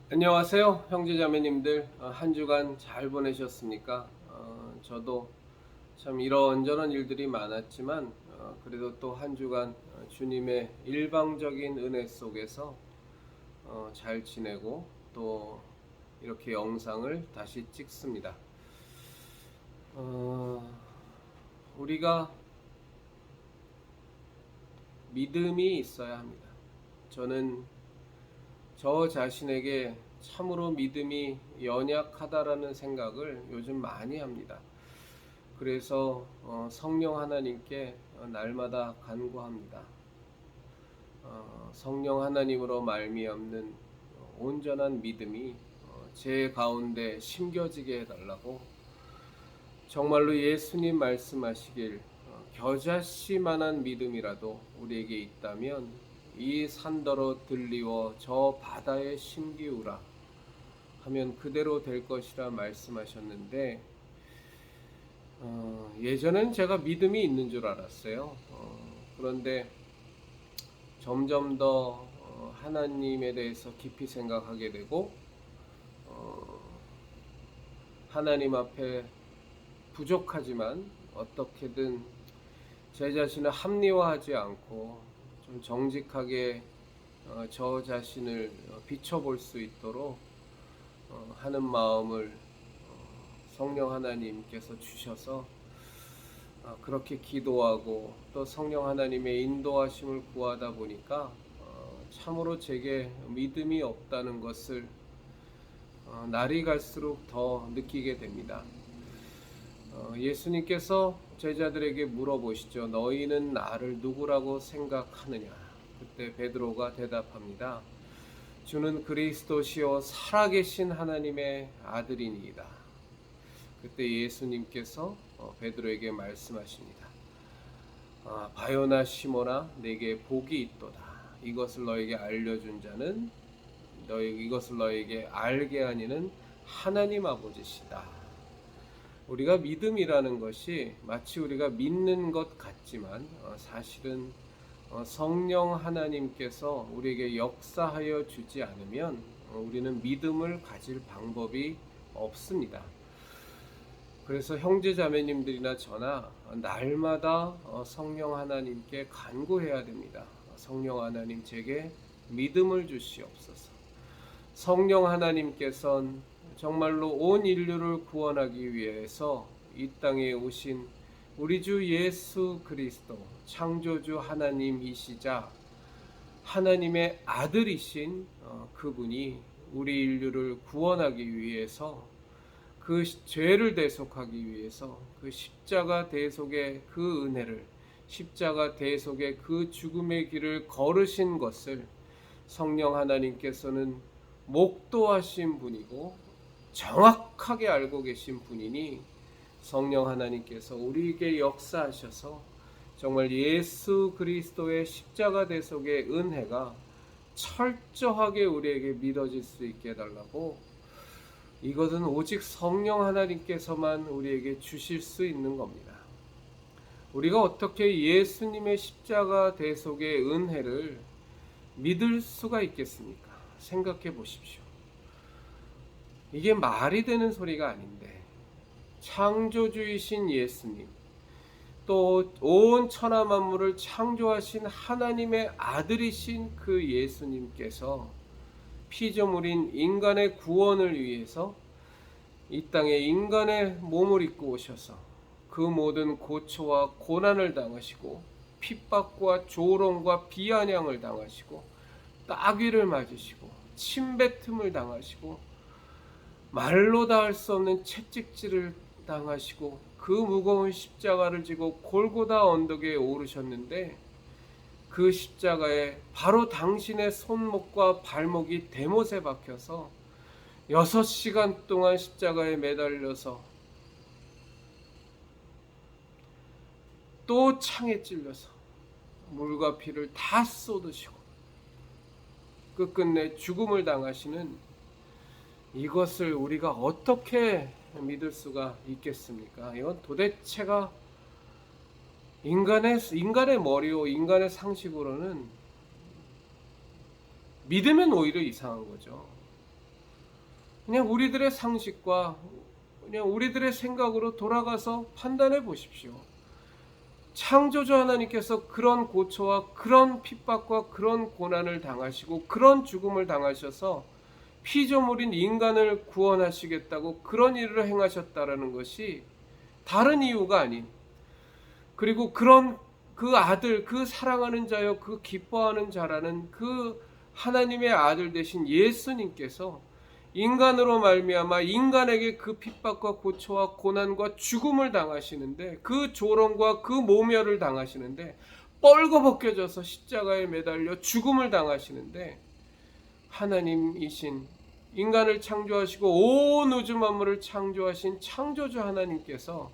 안녕하세요, 형제자매님들. 한 주간 잘 보내셨습니까? 저도 참 이런저런 일들이 많았지만 그래도 또 한 주간 주님의 일방적인 은혜 속에서 잘 지내고 또 이렇게 영상을 다시 찍습니다. 어, 우리가 믿음이 있어야 합니다. 저는 저 자신에게 참으로 믿음이 연약하다라는 생각을 요즘 많이 합니다. 그래서 성령 하나님께 날마다 간구합니다. 성령 하나님으로 말미암는 온전한 믿음이 제 가운데 심겨지게 해달라고, 정말로 예수님 말씀하시길 겨자씨만한 믿음이라도 우리에게 있다면 이 산더러 들리워 저 바다에 심기우라 하면 그대로 될 것이라 말씀하셨는데, 예전엔 제가 믿음이 있는 줄 알았어요. 그런데 점점 더 하나님에 대해서 깊이 생각하게 되고, 어, 하나님 앞에 부족하지만 어떻게든 제 자신을 합리화하지 않고 좀 정직하게 저 자신을 비춰볼 수 있도록 하는 마음을 성령 하나님께서 주셔서 그렇게 기도하고 또 성령 하나님의 인도하심을 구하다 보니까 참으로 제게 믿음이 없다는 것을 날이 갈수록 더 느끼게 됩니다. 예수님께서 제자들에게 물어보시죠. 너희는 나를 누구라고 생각하느냐? 그때 베드로가 대답합니다. 주는 그리스도시요 살아계신 하나님의 아들이니이다. 그때 예수님께서 베드로에게 말씀하십니다. 바요나 시모나 내게 복이 있도다. 이것을 너에게 알려준 자는 이것을 너에게 알게 하니는 하나님 아버지시다. 우리가 믿음이라는 것이 마치 우리가 믿는 것 같지만 사실은 성령 하나님께서 우리에게 역사하여 주지 않으면 우리는 믿음을 가질 방법이 없습니다. 그래서 형제 자매님들이나 저나 날마다 성령 하나님께 간구해야 됩니다. 성령 하나님 제게 믿음을 주시옵소서. 성령 하나님께서는 정말로 온 인류를 구원하기 위해서 이 땅에 오신 우리 주 예수 그리스도 창조주 하나님이시자 하나님의 아들이신 그분이 우리 인류를 구원하기 위해서, 그 죄를 대속하기 위해서 그 십자가 대속의 그 은혜를, 십자가 대속의 그 죽음의 길을 걸으신 것을 성령 하나님께서는 목도하신 분이고 정확하게 알고 계신 분이니, 성령 하나님께서 우리에게 역사하셔서 정말 예수 그리스도의 십자가 대속의 은혜가 철저하게 우리에게 믿어질 수 있게 해달라고, 이것은 오직 성령 하나님께서만 우리에게 주실 수 있는 겁니다. 우리가 어떻게 예수님의 십자가 대속의 은혜를 믿을 수가 있겠습니까? 생각해 보십시오. 이게 말이 되는 소리가 아닌데, 창조주이신 예수님, 또 온 천하 만물을 창조하신 하나님의 아들이신 그 예수님께서 피조물인 인간의 구원을 위해서 이 땅에 인간의 몸을 입고 오셔서 그 모든 고초와 고난을 당하시고 핍박과 조롱과 비아냥을 당하시고 따귀를 맞으시고 침뱉음을 당하시고 말로 다 할 수 없는 채찍질을 당하시고 그 무거운 십자가를 지고 골고다 언덕에 오르셨는데, 그 십자가에 바로 당신의 손목과 발목이 대못에 박혀서 6시간 동안 십자가에 매달려서 또 창에 찔려서 물과 피를 다 쏟으시고 끝끝내 죽음을 당하시는 이것을 우리가 어떻게 믿을 수가 있겠습니까? 이건 도대체가 인간의 머리로, 인간의 상식으로는 믿으면 오히려 이상한 거죠. 그냥 우리들의 상식과 그냥 우리들의 생각으로 돌아가서 판단해 보십시오. 창조주 하나님께서 그런 고초와 그런 핍박과 그런 고난을 당하시고 그런 죽음을 당하셔서 피조물인 인간을 구원하시겠다고 그런 일을 행하셨다라는 것이 다른 이유가 아닌, 그리고 그런 그 아들, 그 사랑하는 자여 그 기뻐하는 자라는 그 하나님의 아들 되신 예수님께서 인간으로 말미암아 인간에게 그 핍박과 고초와 고난과 죽음을 당하시는데, 그 조롱과 그 모멸을 당하시는데, 뻘거벗겨져서 십자가에 매달려 죽음을 당하시는데, 하나님이신 인간을 창조하시고 온 우주 만물을 창조하신 창조주 하나님께서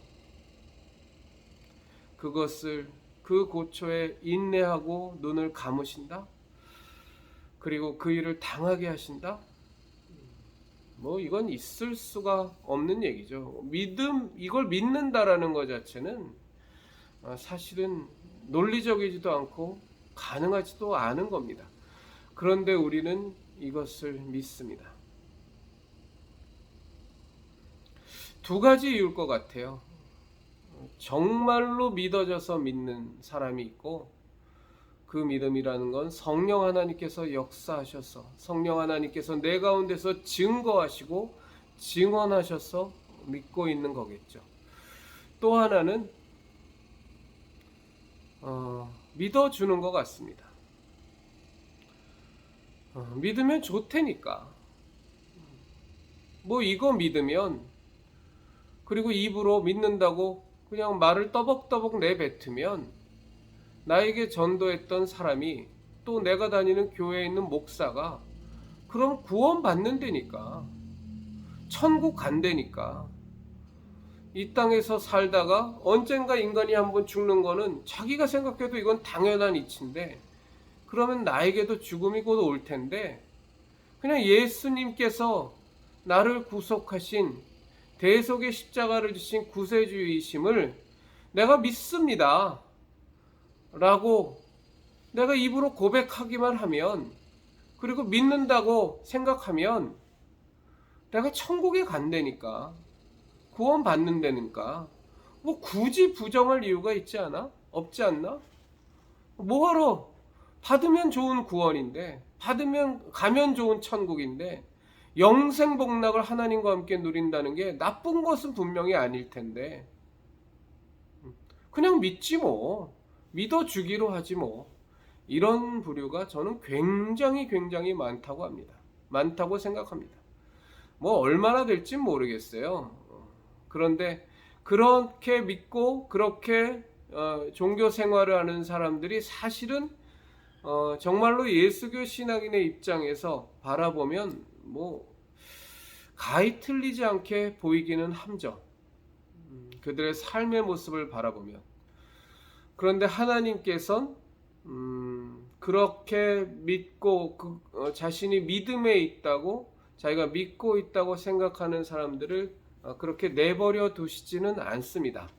그것을, 그 고초에 인내하고 눈을 감으신다? 그리고 그 일을 당하게 하신다? 이건 있을 수가 없는 얘기죠. 이걸 믿는다라는 것 자체는 사실은 논리적이지도 않고 가능하지도 않은 겁니다. 그런데 우리는 이것을 믿습니다. 두 가지 이유일 것 같아요. 정말로 믿어져서 믿는 사람이 있고, 그 믿음이라는 건 성령 하나님께서 역사하셔서, 성령 하나님께서 내 가운데서 증거하시고 증언하셔서 믿고 있는 거겠죠. 또 하나는 믿어주는 것 같습니다. 믿으면 좋다니까. 이거 믿으면, 그리고 입으로 믿는다고 그냥 말을 떠벅떠벅 내뱉으면 나에게 전도했던 사람이, 또 내가 다니는 교회에 있는 목사가 그럼 구원 받는다니까, 천국 간다니까. 이 땅에서 살다가 언젠가 인간이 한번 죽는 거는 자기가 생각해도 이건 당연한 이치인데, 그러면 나에게도 죽음이 곧 올 텐데, 그냥 예수님께서 나를 구속하신, 대속의 십자가를 지신 구세주이심을 내가 믿습니다 라고 내가 입으로 고백하기만 하면, 그리고 믿는다고 생각하면 내가 천국에 간다니까, 구원 받는다니까. 굳이 부정할 이유가 있지 않아? 없지 않나? 뭐하러? 받으면 좋은 구원인데, 받으면 가면 좋은 천국인데, 영생 복락을 하나님과 함께 누린다는 게 나쁜 것은 분명히 아닐 텐데, 그냥 믿지 뭐, 믿어주기로 하지 뭐. 이런 부류가 저는 굉장히 많다고 합니다. 많다고 생각합니다. 얼마나 될지 모르겠어요. 그런데 그렇게 믿고 그렇게 종교 생활을 하는 사람들이 사실은 정말로 예수교 신앙인의 입장에서 바라보면 가히 틀리지 않게 보이기는 함정. 그들의 삶의 모습을 바라보면. 그런데 하나님께서는 그렇게 믿고 자신이 믿음에 있다고, 자기가 믿고 있다고 생각하는 사람들을 그렇게 내버려 두시지는 않습니다.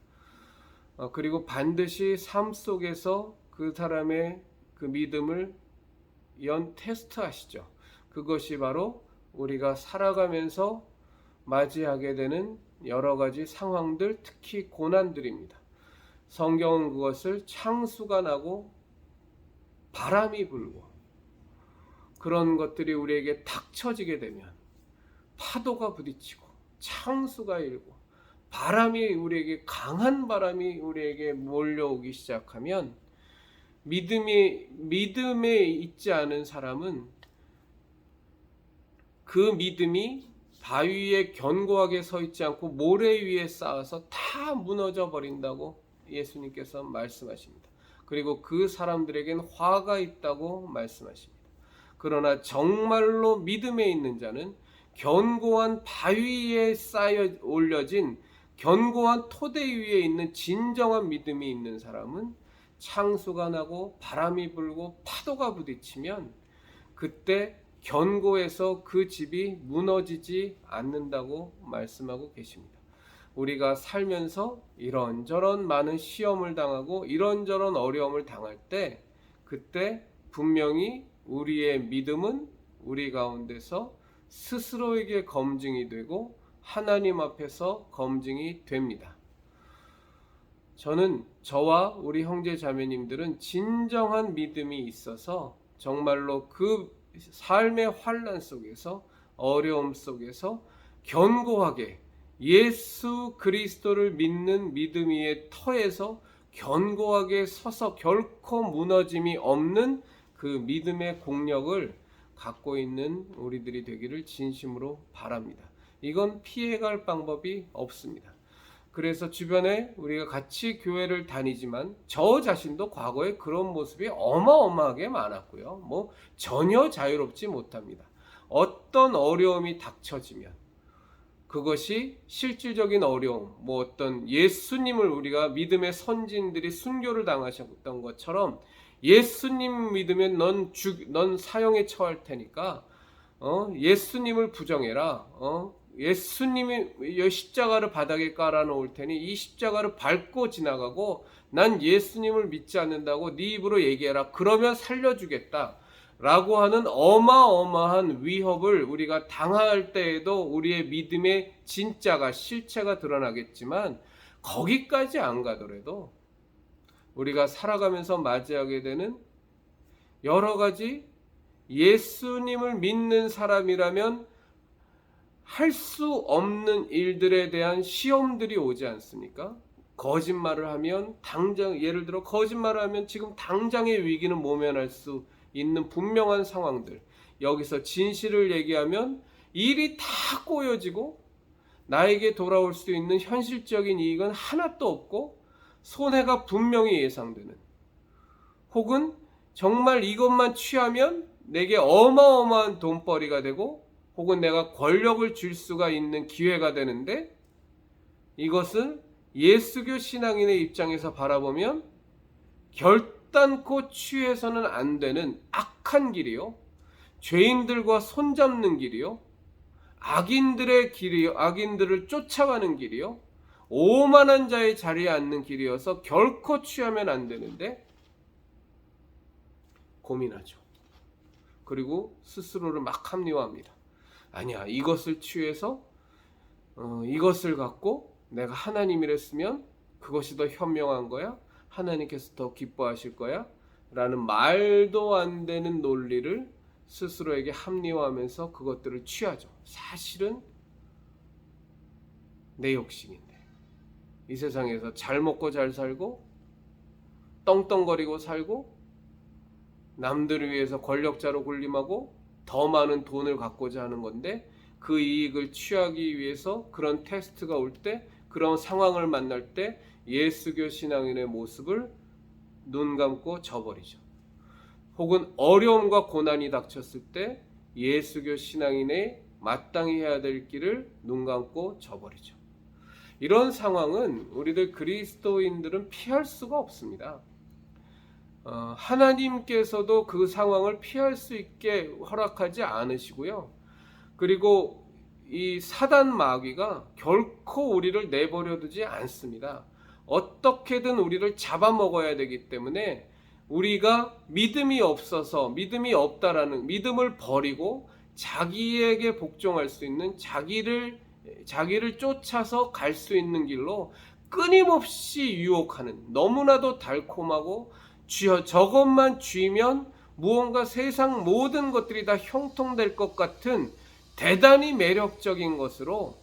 그리고 반드시 삶 속에서 그 사람의 그 믿음을 테스트하시죠. 그것이 바로 우리가 살아가면서 맞이하게 되는 여러 가지 상황들, 특히 고난들입니다. 성경은 그것을 창수가 나고 바람이 불고 그런 것들이 우리에게 닥쳐지게 되면, 파도가 부딪히고 창수가 일고 강한 바람이 우리에게 몰려오기 시작하면, 믿음에 있지 않은 사람은 그 믿음이 바위 위에 견고하게 서 있지 않고 모래 위에 쌓아서 다 무너져 버린다고 예수님께서 말씀하십니다. 그리고 그 사람들에겐 화가 있다고 말씀하십니다. 그러나 정말로 믿음에 있는 자는, 견고한 바위 위에 쌓여 올려진 견고한 토대 위에 있는 진정한 믿음이 있는 사람은, 창수가 나고 바람이 불고 파도가 부딪히면 그때 견고해서 그 집이 무너지지 않는다고 말씀하고 계십니다. 우리가 살면서 이런저런 많은 시험을 당하고 이런저런 어려움을 당할 때, 그때 분명히 우리의 믿음은 우리 가운데서 스스로에게 검증이 되고 하나님 앞에서 검증이 됩니다. 저는 저와 우리 형제 자매님들은 진정한 믿음이 있어서 정말로 그 삶의 환난 속에서 어려움 속에서 견고하게 예수 그리스도를 믿는 믿음 위의 터에서 견고하게 서서 결코 무너짐이 없는 그 믿음의 공력을 갖고 있는 우리들이 되기를 진심으로 바랍니다. 이건 피해갈 방법이 없습니다. 그래서 주변에 우리가 같이 교회를 다니지만 저 자신도 과거에 그런 모습이 어마어마하게 많았고요. 전혀 자유롭지 못합니다. 어떤 어려움이 닥쳐지면 그것이 실질적인 어려움, 어떤 예수님을 우리가 믿음의 선진들이 순교를 당하셨던 것처럼 예수님 믿으면 넌 사형에 처할 테니까 예수님을 부정해라. 예수님이 십자가를 바닥에 깔아놓을 테니 이 십자가를 밟고 지나가고 난 예수님을 믿지 않는다고 네 입으로 얘기해라. 그러면 살려주겠다. 라고 하는 어마어마한 위협을 우리가 당할 때에도 우리의 믿음의 진짜가 실체가 드러나겠지만 거기까지 안 가더라도 우리가 살아가면서 맞이하게 되는 여러 가지 예수님을 믿는 사람이라면 할 수 없는 일들에 대한 시험들이 오지 않습니까? 거짓말을 하면 예를 들어 거짓말을 하면 지금 당장의 위기는 모면할 수 있는 분명한 상황들, 여기서 진실을 얘기하면 일이 다 꼬여지고 나에게 돌아올 수 있는 현실적인 이익은 하나도 없고 손해가 분명히 예상되는, 혹은 정말 이것만 취하면 내게 어마어마한 돈벌이가 되고 혹은 내가 권력을 줄 수가 있는 기회가 되는데, 이것은 예수교 신앙인의 입장에서 바라보면 결단코 취해서는 안 되는 악한 길이요, 죄인들과 손잡는 길이요, 악인들의 길이요, 악인들을 쫓아가는 길이요, 오만한 자의 자리에 앉는 길이어서 결코 취하면 안 되는데 고민하죠. 그리고 스스로를 막 합리화합니다. 아니야, 이것을 취해서 이것을 갖고 내가 하나님이랬으면 그것이 더 현명한 거야, 하나님께서 더 기뻐하실 거야 라는 말도 안 되는 논리를 스스로에게 합리화하면서 그것들을 취하죠. 사실은 내 욕심인데 이 세상에서 잘 먹고 잘 살고 떵떵거리고 살고 남들을 위해서 권력자로 군림하고 더 많은 돈을 갖고자 하는 건데, 그 이익을 취하기 위해서 그런 테스트가 올 때, 그런 상황을 만날 때 예수교 신앙인의 모습을 눈 감고 져버리죠. 혹은 어려움과 고난이 닥쳤을 때 예수교 신앙인의 마땅히 해야 될 길을 눈 감고 져버리죠. 이런 상황은 우리들 그리스도인들은 피할 수가 없습니다. 하나님께서도 그 상황을 피할 수 있게 허락하지 않으시고요. 그리고 이 사단 마귀가 결코 우리를 내버려 두지 않습니다. 어떻게든 우리를 잡아먹어야 되기 때문에 우리가 믿음이 없어서, 믿음이 없다라는, 믿음을 버리고 자기에게 복종할 수 있는, 자기를 쫓아서 갈 수 있는 길로 끊임없이 유혹하는, 너무나도 달콤하고 저것만 쥐면 무언가 세상 모든 것들이 다 형통될 것 같은 대단히 매력적인 것으로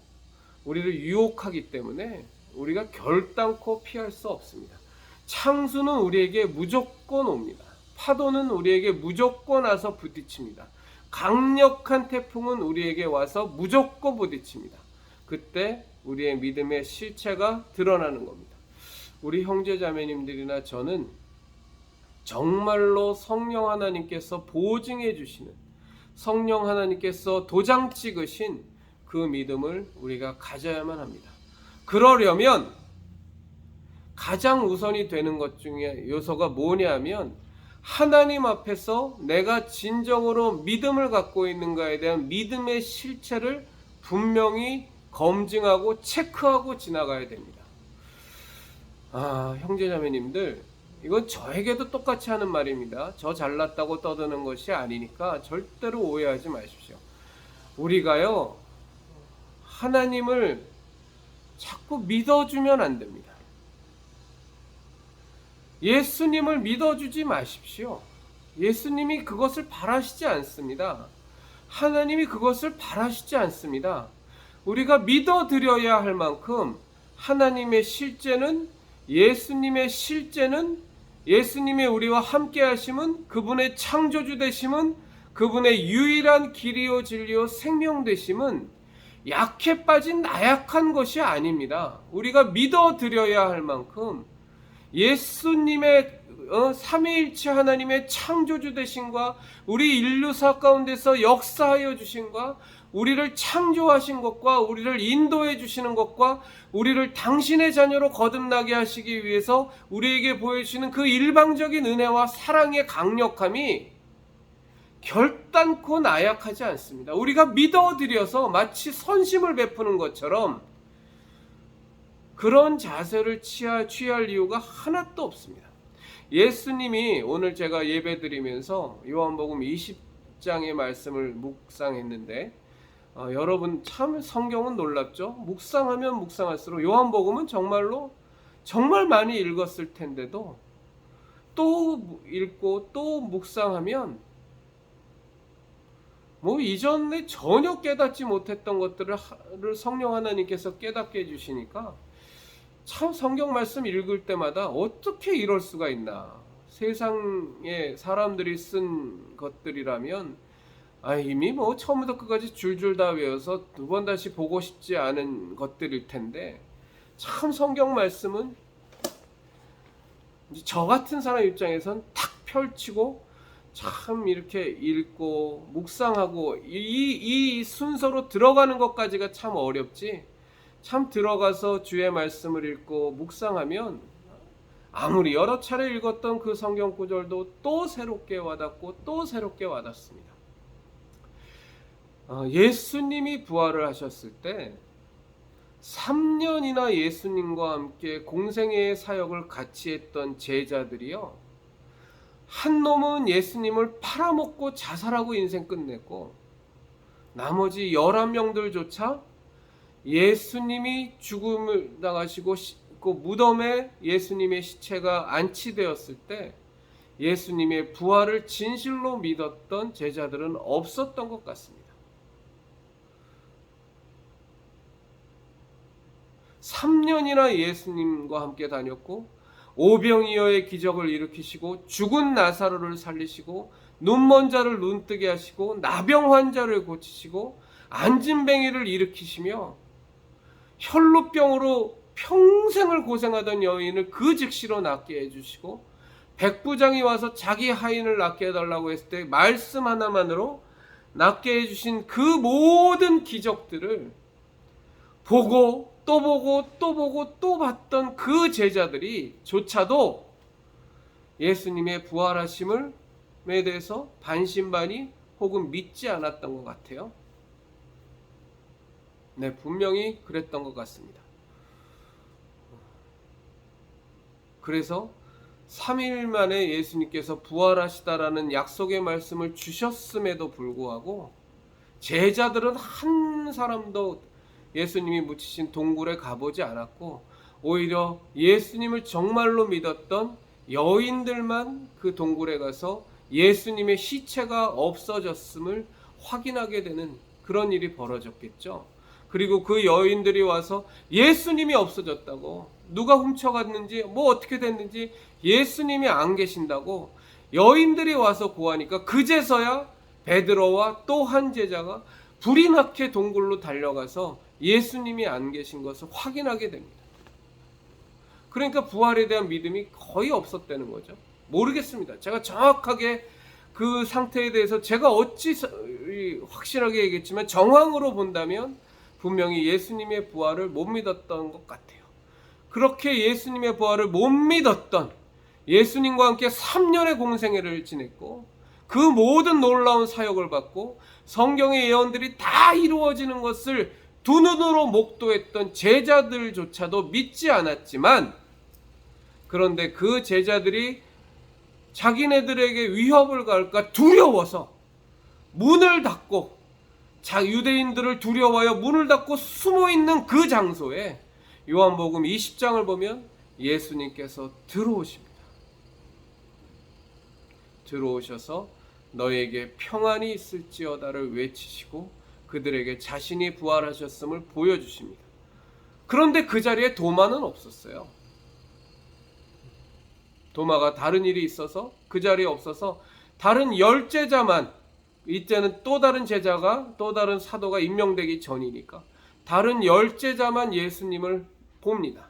우리를 유혹하기 때문에 우리가 결단코 피할 수 없습니다. 창수는 우리에게 무조건 옵니다. 파도는 우리에게 무조건 와서 부딪힙니다. 강력한 태풍은 우리에게 와서 무조건 부딪힙니다. 그때 우리의 믿음의 실체가 드러나는 겁니다. 우리 형제자매님들이나 저는 정말로 성령 하나님께서 보증해 주시는, 성령 하나님께서 도장 찍으신 그 믿음을 우리가 가져야만 합니다. 그러려면 가장 우선이 되는 것 중에 요소가 뭐냐면, 하나님 앞에서 내가 진정으로 믿음을 갖고 있는가에 대한 믿음의 실체를 분명히 검증하고 체크하고 지나가야 됩니다. 형제자매님들, 이건 저에게도 똑같이 하는 말입니다. 저 잘났다고 떠드는 것이 아니니까 절대로 오해하지 마십시오. 우리가요, 하나님을 자꾸 믿어주면 안 됩니다. 예수님을 믿어주지 마십시오. 예수님이 그것을 바라시지 않습니다. 하나님이 그것을 바라시지 않습니다. 우리가 믿어드려야 할 만큼 하나님의 실제는, 예수님의 실제는, 예수님의 우리와 함께 하심은, 그분의 창조주 되심은, 그분의 유일한 길이요 진리요 생명 되심은 약해 빠진 나약한 것이 아닙니다. 우리가 믿어드려야 할 만큼 예수님의 삼위일체 하나님의 창조주 되심과 우리 인류사 가운데서 역사하여 주심과 우리를 창조하신 것과 우리를 인도해 주시는 것과 우리를 당신의 자녀로 거듭나게 하시기 위해서 우리에게 보여주시는 그 일방적인 은혜와 사랑의 강력함이 결단코 나약하지 않습니다. 우리가 믿어드려서 마치 선심을 베푸는 것처럼 그런 자세를 취할 이유가 하나도 없습니다. 예수님이 오늘 제가 예배드리면서 요한복음 20장의 말씀을 묵상했는데 여러분 참 성경은 놀랍죠? 묵상하면 묵상할수록 요한복음은 정말로 정말 많이 읽었을 텐데도 또 읽고 또 묵상하면 이전에 전혀 깨닫지 못했던 것들을 성령 하나님께서 깨닫게 해주시니까 참 성경 말씀 읽을 때마다 어떻게 이럴 수가 있나. 세상에 사람들이 쓴 것들이라면 이미 처음부터 끝까지 줄줄 다 외워서 두 번 다시 보고 싶지 않은 것들일 텐데 참 성경 말씀은 저 같은 사람 입장에선 탁 펼치고 참 이렇게 읽고 묵상하고 이 순서로 들어가는 것까지가 참 어렵지, 참 들어가서 주의 말씀을 읽고 묵상하면 아무리 여러 차례 읽었던 그 성경 구절도 또 새롭게 와닿고 또 새롭게 와닿습니다. 예수님이 부활을 하셨을 때 3년이나 예수님과 함께 공생애의 사역을 같이 했던 제자들이요, 한 놈은 예수님을 팔아먹고 자살하고 인생 끝냈고 나머지 11명들조차 예수님이 죽음을 당하시고 그 무덤에 예수님의 시체가 안치되었을 때 예수님의 부활을 진실로 믿었던 제자들은 없었던 것 같습니다. 3년이나 예수님과 함께 다녔고 오병이어의 기적을 일으키시고 죽은 나사로를 살리시고 눈먼 자를 눈뜨게 하시고 나병 환자를 고치시고 안진뱅이를 일으키시며 혈루병으로 평생을 고생하던 여인을 그 즉시로 낫게 해주시고 백부장이 와서 자기 하인을 낫게 해달라고 했을 때 말씀 하나만으로 낫게 해주신 그 모든 기적들을 보고 또 보고 또 보고 또 봤던 그 제자들이 조차도 예수님의 부활하심에 대해서 반신반의 혹은 믿지 않았던 것 같아요. 네, 분명히 그랬던 것 같습니다. 그래서 3일 만에 예수님께서 부활하시다라는 약속의 말씀을 주셨음에도 불구하고 제자들은 한 사람도 예수님이 묻히신 동굴에 가보지 않았고 오히려 예수님을 정말로 믿었던 여인들만 그 동굴에 가서 예수님의 시체가 없어졌음을 확인하게 되는 그런 일이 벌어졌겠죠. 그리고 그 여인들이 와서 예수님이 없어졌다고, 누가 훔쳐갔는지 어떻게 됐는지 예수님이 안 계신다고 여인들이 와서 고하니까 그제서야 베드로와 또 한 제자가 불이 나게 동굴로 달려가서 예수님이 안 계신 것을 확인하게 됩니다. 그러니까 부활에 대한 믿음이 거의 없었다는 거죠. 모르겠습니다. 제가 정확하게 그 상태에 대해서 제가 어찌 확실하게 얘기했지만 정황으로 본다면 분명히 예수님의 부활을 못 믿었던 것 같아요. 그렇게 예수님의 부활을 못 믿었던, 예수님과 함께 3년의 공생애를 지냈고 그 모든 놀라운 사역을 받고 성경의 예언들이 다 이루어지는 것을 두 눈으로 목도했던 제자들조차도 믿지 않았지만, 그런데 그 제자들이 자기네들에게 위협을 가할까 두려워서 문을 닫고 유대인들을 두려워하여 문을 닫고 숨어있는 그 장소에 요한복음 20장을 보면 예수님께서 들어오십니다. 들어오셔서 너에게 평안이 있을지어다를 외치시고 그들에게 자신이 부활하셨음을 보여주십니다. 그런데 그 자리에 도마는 없었어요. 도마가 다른 일이 있어서 그 자리에 없어서 다른 10제자만, 이때는 또 다른 제자가, 또 다른 사도가 임명되기 전이니까 다른 10제자만 예수님을 봅니다.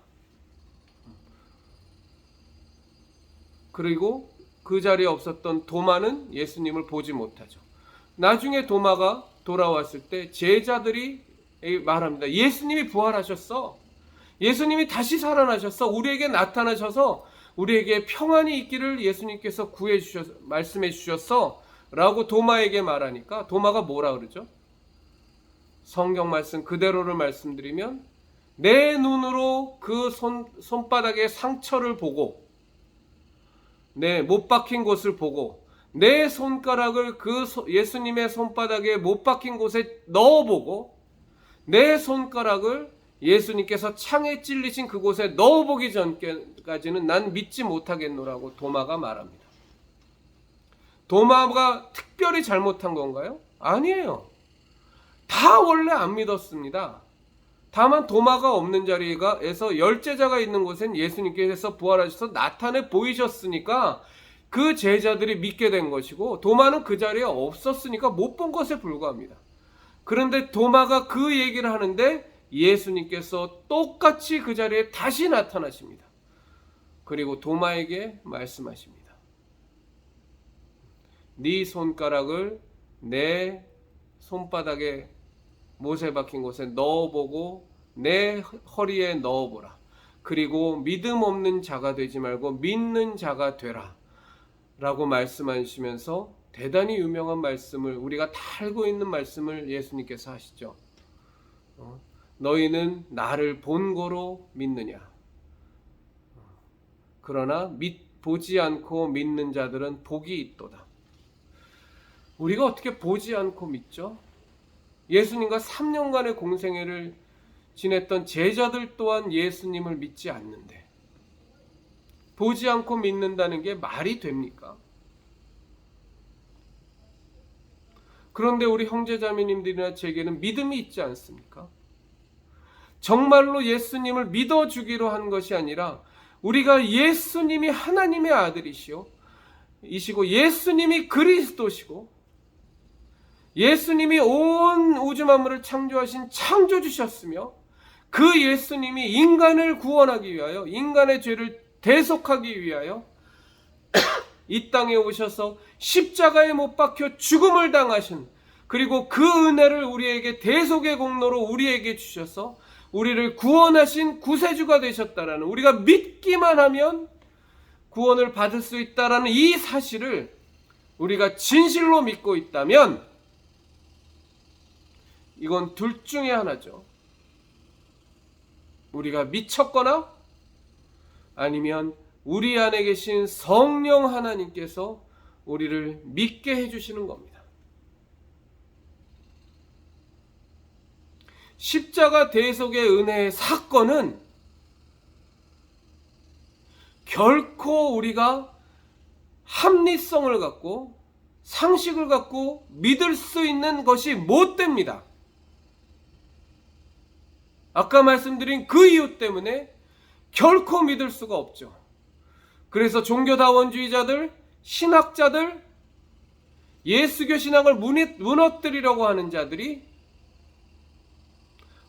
그리고 그 자리에 없었던 도마는 예수님을 보지 못하죠. 나중에 도마가 돌아왔을 때 제자들이 말합니다. 예수님이 부활하셨어. 예수님이 다시 살아나셨어. 우리에게 나타나셔서 우리에게 평안이 있기를 예수님께서 말씀해 주셨어 라고 도마에게 말하니까 도마가 뭐라 그러죠? 성경 말씀 그대로를 말씀드리면 내 눈으로 그 손바닥의 상처를 보고 내 못 박힌 곳을 보고 내 손가락을 그 예수님의 손바닥에 못 박힌 곳에 넣어보고 내 손가락을 예수님께서 창에 찔리신 그곳에 넣어보기 전까지는 난 믿지 못하겠노라고 도마가 말합니다. 도마가 특별히 잘못한 건가요? 아니에요. 다 원래 안 믿었습니다. 다만 도마가 없는 자리에서 10제자가 있는 곳엔 예수님께서 부활하셔서 나타내 보이셨으니까 그 제자들이 믿게 된 것이고 도마는 그 자리에 없었으니까 못 본 것에 불과합니다. 그런데 도마가 그 얘기를 하는데 예수님께서 똑같이 그 자리에 다시 나타나십니다. 그리고 도마에게 말씀하십니다. 네 손가락을 내 손바닥에 못에 박힌 곳에 넣어보고 내 허리에 넣어보라. 그리고 믿음 없는 자가 되지 말고 믿는 자가 되라 라고 말씀하시면서 대단히 유명한 말씀을, 우리가 다 알고 있는 말씀을 예수님께서 하시죠. 너희는 나를 본고로 믿느냐? 그러나 보지 않고 믿는 자들은 복이 있도다. 우리가 어떻게 보지 않고 믿죠? 예수님과 3년간의 공생애를 지냈던 제자들 또한 예수님을 믿지 않는데 보지 않고 믿는다는 게 말이 됩니까? 그런데 우리 형제자매님들이나 제게는 믿음이 있지 않습니까? 정말로 예수님을 믿어주기로 한 것이 아니라 우리가 예수님이 하나님의 아들이시고 예수님이 그리스도시고 예수님이 온 우주 만물을 창조하신 창조주셨으며 그 예수님이 인간을 구원하기 위하여 인간의 죄를 대속하기 위하여 이 땅에 오셔서 십자가에 못 박혀 죽음을 당하신, 그리고 그 은혜를 우리에게 대속의 공로로 우리에게 주셔서 우리를 구원하신 구세주가 되셨다라는, 우리가 믿기만 하면 구원을 받을 수 있다라는 이 사실을 우리가 진실로 믿고 있다면 이건 둘 중에 하나죠. 우리가 미쳤거나 아니면 우리 안에 계신 성령 하나님께서 우리를 믿게 해주시는 겁니다. 십자가 대속의 은혜의 사건은 결코 우리가 합리성을 갖고 상식을 갖고 믿을 수 있는 것이 못 됩니다. 아까 말씀드린 그 이유 때문에 결코 믿을 수가 없죠. 그래서 종교다원주의자들, 신학자들, 예수교 신앙을 무너뜨리려고 하는 자들이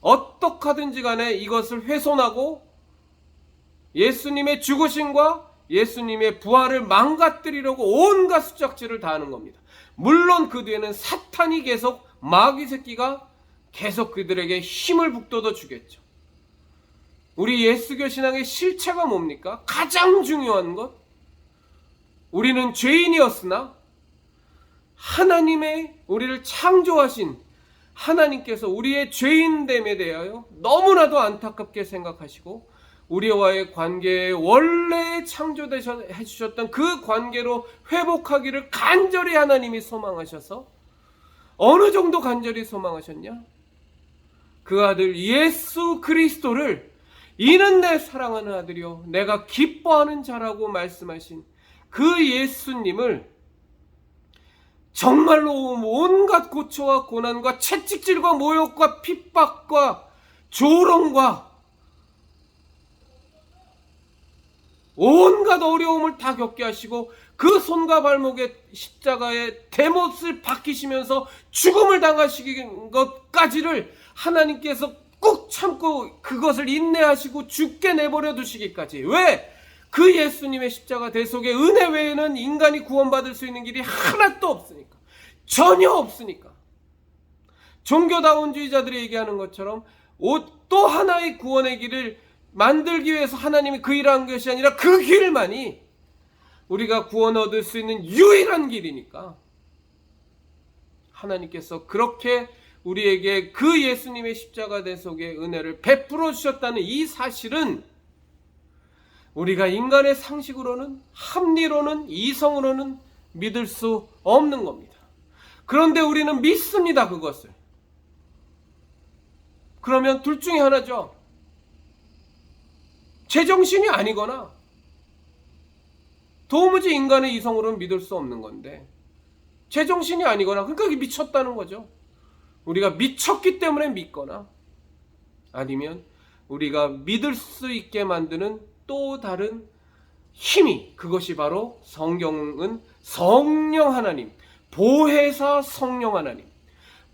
어떻게 하든지 간에 이것을 훼손하고 예수님의 죽으심과 예수님의 부활을 망가뜨리려고 온갖 수작질을 다 하는 겁니다. 물론 그 뒤에는 사탄이 계속, 마귀 새끼가 계속 그들에게 힘을 북돋워 주겠죠. 우리 예수교 신앙의 실체가 뭡니까? 가장 중요한 것, 우리는 죄인이었으나 하나님의 우리를 창조하신 하나님께서 우리의 죄인됨에 대하여 너무나도 안타깝게 생각하시고 우리와의 관계에 원래 창조해 주셨던 그 관계로 회복하기를 간절히 하나님이 소망하셔서 어느 정도 간절히 소망하셨냐? 그 아들 예수 그리스도를 이는 내 사랑하는 아들이요 내가 기뻐하는 자라고 말씀하신 그 예수님을 정말로 온갖 고초와 고난과 채찍질과 모욕과 핍박과 조롱과 온갖 어려움을 다 겪게 하시고 그 손과 발목에 십자가의 대못을 박히시면서 죽음을 당하시는 것까지를 하나님께서 꾹 참고 그것을 인내하시고 죽게 내버려 두시기까지. 왜? 그 예수님의 십자가 대속의 은혜 외에는 인간이 구원받을 수 있는 길이 하나도 없으니까. 전혀 없으니까. 종교다원주의자들이 얘기하는 것처럼 또 하나의 구원의 길을 만들기 위해서 하나님이 그 일을 한 것이 아니라 그 길만이 우리가 구원 얻을 수 있는 유일한 길이니까 하나님께서 그렇게 우리에게 그 예수님의 십자가 대속의 은혜를 베풀어 주셨다는 이 사실은 우리가 인간의 상식으로는, 합리로는, 이성으로는 믿을 수 없는 겁니다. 그런데 우리는 믿습니다, 그것을. 그러면 둘 중에 하나죠. 제정신이 아니거나 도무지 인간의 이성으로는 믿을 수 없는 건데 제정신이 아니거나 그러니까 미쳤다는 거죠. 우리가 미쳤기 때문에 믿거나 아니면 우리가 믿을 수 있게 만드는 또 다른 힘이, 그것이 바로 성경은 성령 하나님, 보혜사 성령 하나님,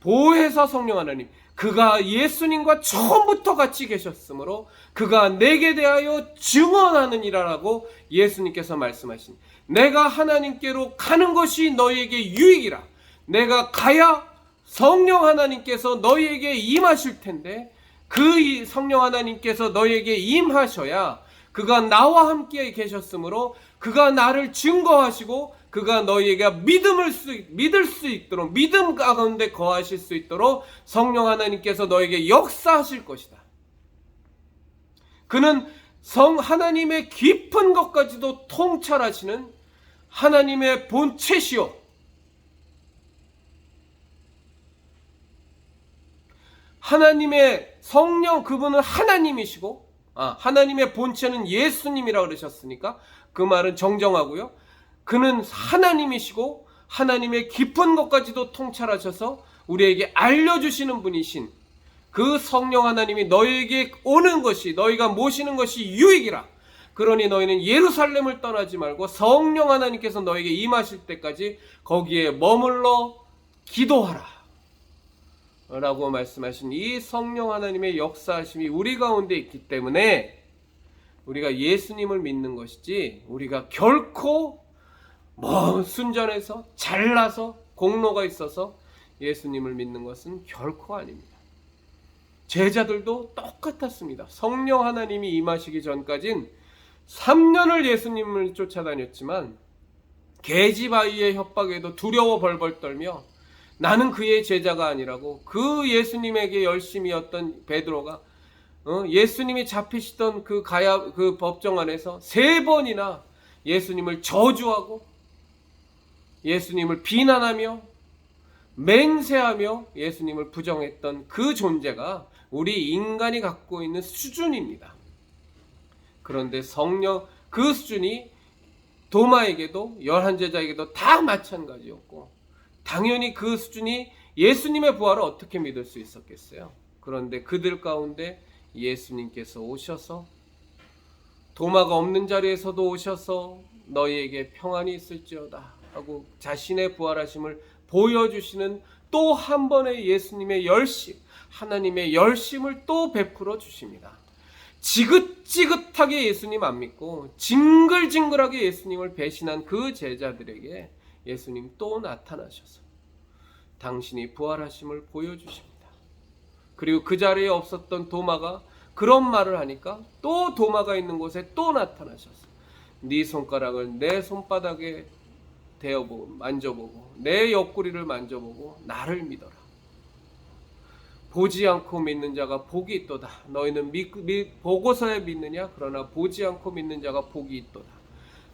보혜사 성령 하나님, 그가 예수님과 처음부터 같이 계셨으므로 그가 내게 대하여 증언하느니라라고 예수님께서 말씀하신, 내가 하나님께로 가는 것이 너희에게 유익이라. 내가 가야 성령 하나님께서 너희에게 임하실 텐데 그 성령 하나님께서 너희에게 임하셔야 그가 나와 함께 계셨으므로 그가 나를 증거하시고 그가 너희에게 믿을 수 있도록, 믿음 가운데 거하실 수 있도록 성령 하나님께서 너에게 역사하실 것이다. 그는 하나님의 깊은 것까지도 통찰하시는 하나님의 본체시요, 하나님의 성령, 그분은 하나님이시고, 하나님의 본체는 예수님이라고 그러셨으니까 그 말은 정정하고요. 그는 하나님이시고 하나님의 깊은 것까지도 통찰하셔서 우리에게 알려주시는 분이신 그 성령 하나님이 너희에게 오는 것이, 너희가 모시는 것이 유익이라. 그러니 너희는 예루살렘을 떠나지 말고 성령 하나님께서 너에게 임하실 때까지 거기에 머물러 기도하라 라고 말씀하신 이 성령 하나님의 역사하심이 우리 가운데 있기 때문에 우리가 예수님을 믿는 것이지, 우리가 결코 순전해서 잘나서 공로가 있어서 예수님을 믿는 것은 결코 아닙니다. 제자들도 똑같았습니다. 성령 하나님이 임하시기 전까진 3년을 예수님을 쫓아다녔지만 계집아이의 협박에도 두려워 벌벌 떨며 나는 그의 제자가 아니라고, 그 예수님에게 열심이었던 베드로가 예수님이 잡히시던 그 법정 안에서 3번이나 예수님을 저주하고 예수님을 비난하며 맹세하며 예수님을 부정했던 그 존재가 우리 인간이 갖고 있는 수준입니다. 그런데 성령 그 수준이 도마에게도 11제자에게도 다 마찬가지였고, 당연히 그 수준이 예수님의 부활을 어떻게 믿을 수 있었겠어요? 그런데 그들 가운데 예수님께서 오셔서 도마가 없는 자리에서도 오셔서 너희에게 평안이 있을지어다 하고 자신의 부활하심을 보여주시는 또 한 번의 예수님의 열심, 하나님의 열심을 또 베풀어 주십니다. 지긋지긋하게 예수님 안 믿고 징글징글하게 예수님을 배신한 그 제자들에게 예수님 또 나타나셔서 당신이 부활하심을 보여주십니다. 그리고 그 자리에 없었던 도마가 그런 말을 하니까 또 도마가 있는 곳에 또 나타나셔서 네 손가락을 내 손바닥에 대어보고 만져보고 내 옆구리를 만져보고 나를 믿어라. 보지 않고 믿는 자가 복이 있도다. 너희는 보고서야 믿느냐? 그러나 보지 않고 믿는 자가 복이 있도다.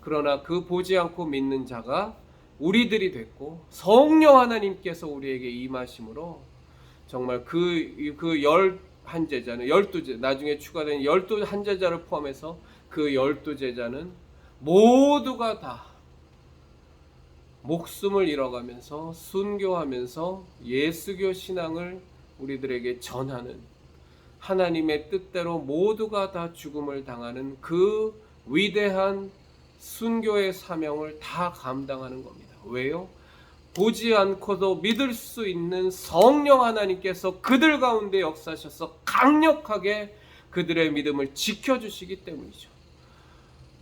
그러나 그 보지 않고 믿는 자가 우리들이 됐고 성령 하나님께서 우리에게 임하심으로 정말 그 11제자는 12제 나중에 추가된 12제자를 포함해서 그 12제자는 모두가 다 목숨을 잃어가면서 순교하면서 예수교 신앙을 우리들에게 전하는, 하나님의 뜻대로 모두가 다 죽음을 당하는 그 위대한 순교의 사명을 다 감당하는 겁니다. 왜요? 보지 않고도 믿을 수 있는 성령 하나님께서 그들 가운데 역사하셔서 강력하게 그들의 믿음을 지켜주시기 때문이죠.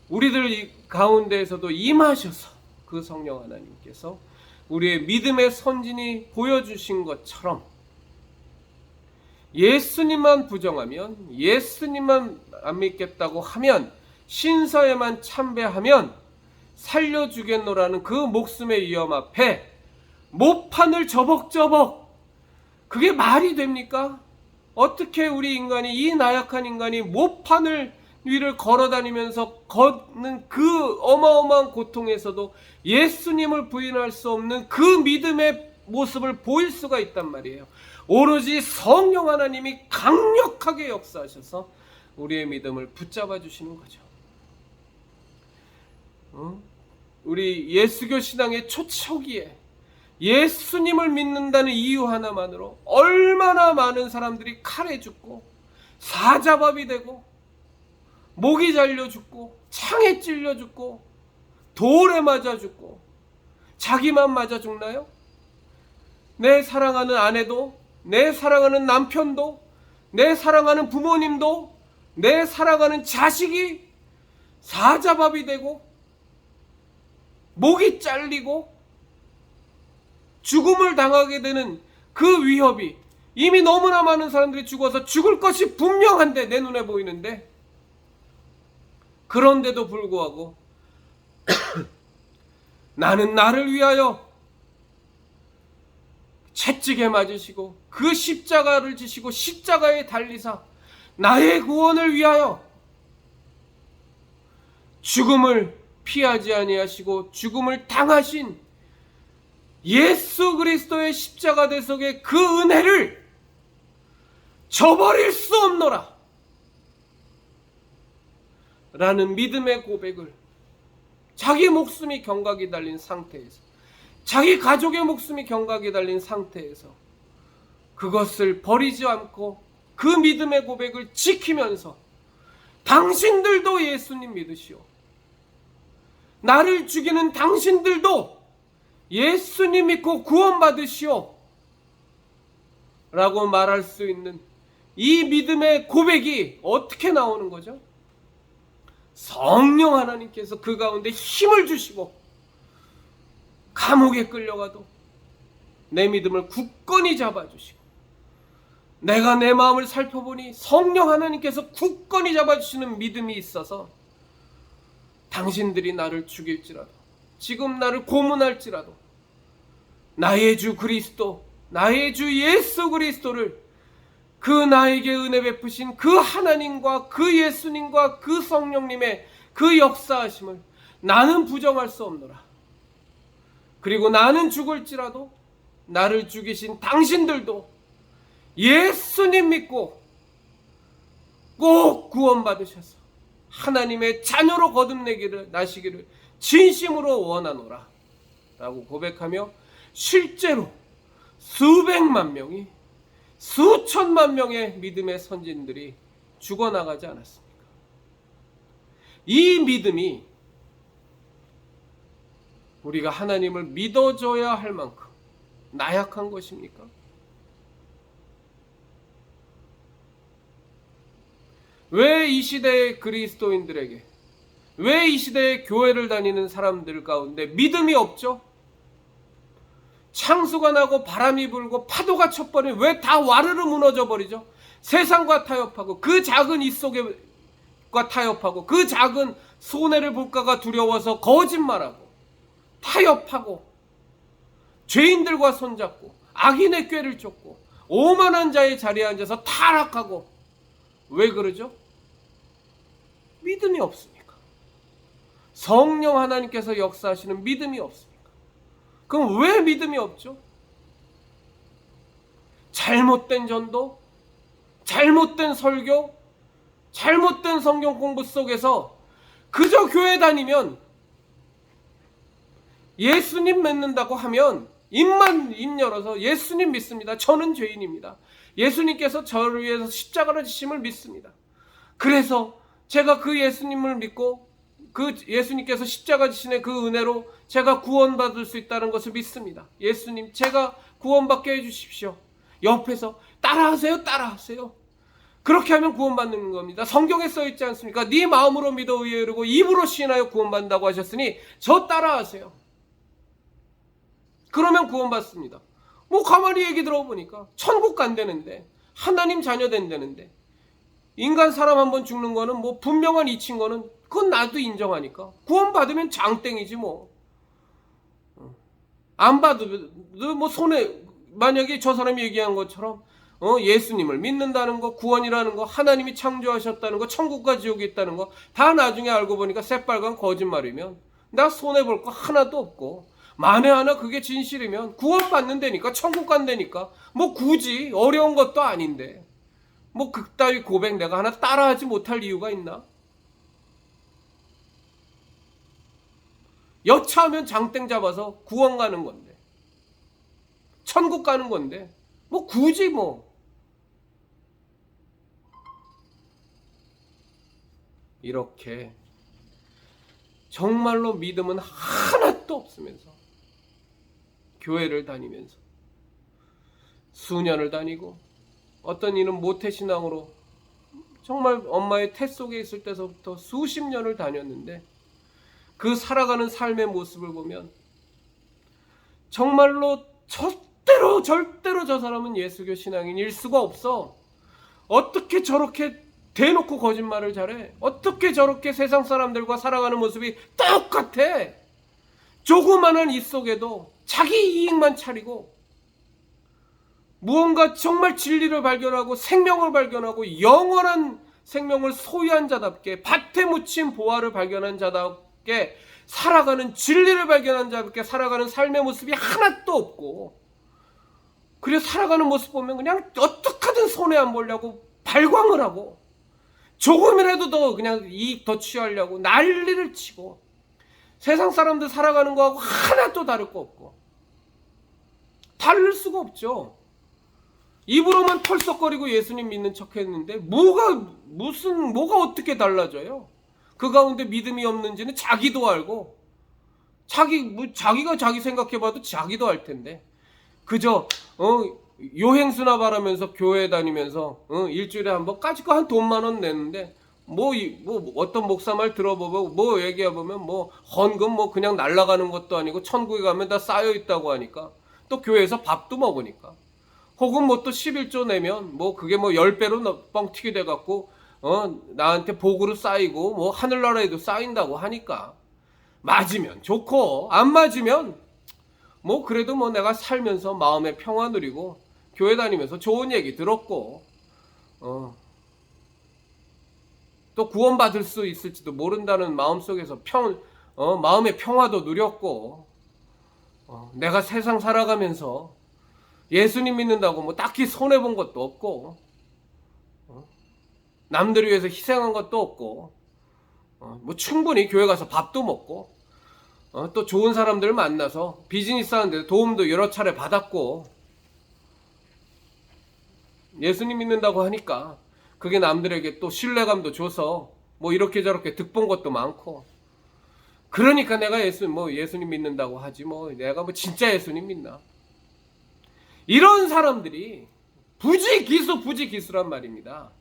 우리들 가운데에서도 임하셔서 그 성령 하나님께서 우리의 믿음의 선진이 보여주신 것처럼 예수님만 부정하면, 예수님만 안 믿겠다고 하면, 신사에만 참배하면 살려주겠노라는 그 목숨의 위험 앞에 모판을 저벅저벅, 그게 말이 됩니까? 어떻게 우리 인간이, 이 나약한 인간이 모판을 위를 걸어다니면서 걷는 그 어마어마한 고통에서도 예수님을 부인할 수 없는 그 믿음의 모습을 보일 수가 있단 말이에요. 오로지 성령 하나님이 강력하게 역사하셔서 우리의 믿음을 붙잡아 주시는 거죠. 우리 예수교 신앙의 초초기에 예수님을 믿는다는 이유 하나만으로 얼마나 많은 사람들이 칼에 죽고 사자밥이 되고 목이 잘려 죽고 창에 찔려 죽고 돌에 맞아 죽고. 자기만 맞아 죽나요? 내 사랑하는 아내도, 내 사랑하는 남편도, 내 사랑하는 부모님도, 내 사랑하는 자식이 사자밥이 되고 목이 잘리고 죽음을 당하게 되는 그 위협이, 이미 너무나 많은 사람들이 죽어서 죽을 것이 분명한데, 내 눈에 보이는데, 그런데도 불구하고 나는 나를 위하여 채찍에 맞으시고 그 십자가를 지시고 십자가에 달리사 나의 구원을 위하여 죽음을 피하지 아니하시고 죽음을 당하신 예수 그리스도의 십자가 대속의 그 은혜를 저버릴 수 없노라 라는 믿음의 고백을, 자기 목숨이 경각이 달린 상태에서, 자기 가족의 목숨이 경각이 달린 상태에서 그것을 버리지 않고 그 믿음의 고백을 지키면서 당신들도 예수님 믿으시오, 나를 죽이는 당신들도 예수님 믿고 구원받으시오 라고 말할 수 있는 이 믿음의 고백이 어떻게 나오는 거죠? 성령 하나님께서 그 가운데 힘을 주시고 감옥에 끌려가도 내 믿음을 굳건히 잡아주시고, 내가 내 마음을 살펴보니 성령 하나님께서 굳건히 잡아주시는 믿음이 있어서 당신들이 나를 죽일지라도, 지금 나를 고문할지라도 나의 주 그리스도, 나의 주 예수 그리스도를, 그 나에게 은혜 베푸신 그 하나님과 그 예수님과 그 성령님의 그 역사하심을 나는 부정할 수 없노라. 그리고 나는 죽을지라도 나를 죽이신 당신들도 예수님 믿고 꼭 구원받으셔서 하나님의 자녀로 나시기를 진심으로 원하노라 라고 고백하며, 실제로 수백만 명이, 수천만 명의 믿음의 선진들이 죽어나가지 않았습니까? 이 믿음이 우리가 하나님을 믿어줘야 할 만큼 나약한 것입니까? 왜 이 시대의 그리스도인들에게, 왜 이 시대의 교회를 다니는 사람들 가운데 믿음이 없죠? 창수가 나고 바람이 불고 파도가 쳐버리면 왜 다 와르르 무너져 버리죠? 세상과 타협하고 그 작은 입속과 타협하고 그 작은 손해를 볼까가 두려워서 거짓말하고 타협하고 죄인들과 손잡고 악인의 꾀를 쫓고 오만한 자의 자리에 앉아서 타락하고. 왜 그러죠? 믿음이 없으니까. 성령 하나님께서 역사하시는 믿음이 없으니까. 그럼 왜 믿음이 없죠? 잘못된 전도, 잘못된 설교, 잘못된 성경 공부 속에서 그저 교회 다니면, 예수님 믿는다고 하면 입 열어서 예수님 믿습니다. 저는 죄인입니다. 예수님께서 저를 위해서 십자가를 지심을 믿습니다. 그래서 제가 그 예수님을 믿고 그 예수님께서 십자가 지신의 그 은혜로 제가 구원받을 수 있다는 것을 믿습니다. 예수님, 제가 구원받게 해주십시오. 옆에서 따라하세요, 따라하세요. 그렇게 하면 구원받는 겁니다. 성경에 써있지 않습니까? 네 마음으로 믿어 의에 이르고 입으로 시인하여 구원받는다고 하셨으니 저 따라하세요. 그러면 구원받습니다. 뭐 가만히 얘기 들어보니까 천국 간다는데, 하나님 자녀 된다는데, 인간 사람 한번 죽는 거는 뭐 분명한 이치인 거는 그건 나도 인정하니까 구원받으면 장땡이지 뭐. 안 받아도 뭐 손해, 만약에 저 사람이 얘기한 것처럼 예수님을 믿는다는 거, 구원이라는 거, 하나님이 창조하셨다는 거, 천국과 지옥이 있다는 거 다 나중에 알고 보니까 새빨간 거짓말이면 나 손해볼 거 하나도 없고, 만에 하나 그게 진실이면 구원받는다니까, 천국 간다니까, 뭐 굳이 어려운 것도 아닌데 뭐 그따위 고백 내가 하나 따라하지 못할 이유가 있나? 여차하면 장땡 잡아서 구원 가는 건데, 천국 가는 건데 뭐 굳이 뭐. 이렇게 정말로 믿음은 하나도 없으면서 교회를 다니면서 수년을 다니고, 어떤 이는 모태신앙으로 정말 엄마의 태 속에 있을 때서부터 수십 년을 다녔는데, 그 살아가는 삶의 모습을 보면 정말로 절대로 저 사람은 예수교 신앙인일 수가 없어. 어떻게 저렇게 대놓고 거짓말을 잘해? 어떻게 저렇게 세상 사람들과 살아가는 모습이 똑같아? 조그마한 입 속에도 자기 이익만 차리고, 무언가 정말 진리를 발견하고 생명을 발견하고 영원한 생명을 소유한 자답게, 밭에 묻힌 보화를 발견한 자답게 살아가는, 진리를 발견한 자답게 살아가는 삶의 모습이 하나도 없고, 그래서 살아가는 모습 보면 그냥 어떻게 하든 손해 안 보려고 발광을 하고, 조금이라도 더 그냥 이익 더 취하려고 난리를 치고, 세상 사람들 살아가는 거하고 하나도 다를 거 없고, 다를 수가 없죠. 입으로만 털썩거리고 예수님 믿는 척 했는데 뭐가 어떻게 달라져요? 그 가운데 믿음이 없는지는 자기도 알고, 자기가 자기 생각해봐도 자기도 알 텐데, 그저 요행수나 바라면서 교회 다니면서 일주일에 한 번 까짓거 한 돈만 원 내는데, 뭐 어떤 목사 말 들어보고 뭐 얘기해보면 뭐 헌금 뭐 그냥 날아가는 것도 아니고 천국에 가면 다 쌓여 있다고 하니까, 또 교회에서 밥도 먹으니까, 혹은 뭐 또 11조 내면 뭐 그게 뭐 10배로 뻥튀기 돼갖고 나한테 복으로 쌓이고 뭐 하늘나라에도 쌓인다고 하니까, 맞으면 좋고 안 맞으면 뭐 그래도 뭐 내가 살면서 마음의 평화 누리고 교회 다니면서 좋은 얘기 들었고 또 구원받을 수 있을지도 모른다는 마음속에서 마음의 평화도 누렸고, 내가 세상 살아가면서 예수님 믿는다고 뭐 딱히 손해본 것도 없고, 남들을 위해서 희생한 것도 없고, 뭐 충분히 교회 가서 밥도 먹고, 또 좋은 사람들 만나서 비즈니스 하는데 도움도 여러 차례 받았고, 예수님 믿는다고 하니까 그게 남들에게 또 신뢰감도 줘서 뭐 이렇게 저렇게 득본 것도 많고, 그러니까 내가 예수님 믿는다고 하지 뭐 내가 뭐 진짜 예수님 믿나. 이런 사람들이 부지기수란 말입니다.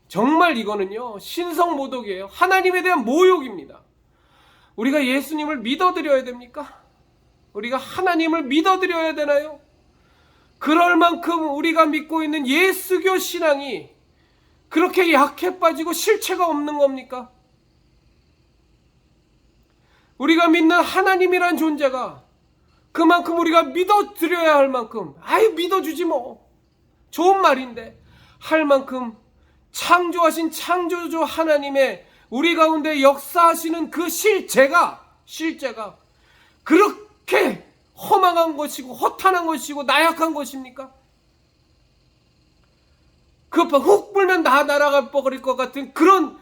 정말 이거는요 신성모독이에요. 하나님에 대한 모욕입니다. 우리가 예수님을 믿어드려야 됩니까? 우리가 하나님을 믿어드려야 되나요? 그럴 만큼 우리가 믿고 있는 예수교 신앙이 그렇게 약해 빠지고 실체가 없는 겁니까? 우리가 믿는 하나님이란 존재가 그만큼 우리가 믿어드려야 할 만큼, 믿어주지 뭐 좋은 말인데, 할 만큼 창조하신 창조주 하나님의 우리 가운데 역사하시는 그 실제가 그렇게 허망한 것이고 허탄한 것이고 나약한 것입니까? 훅 불면 다 날아가 버릴 것 같은 그런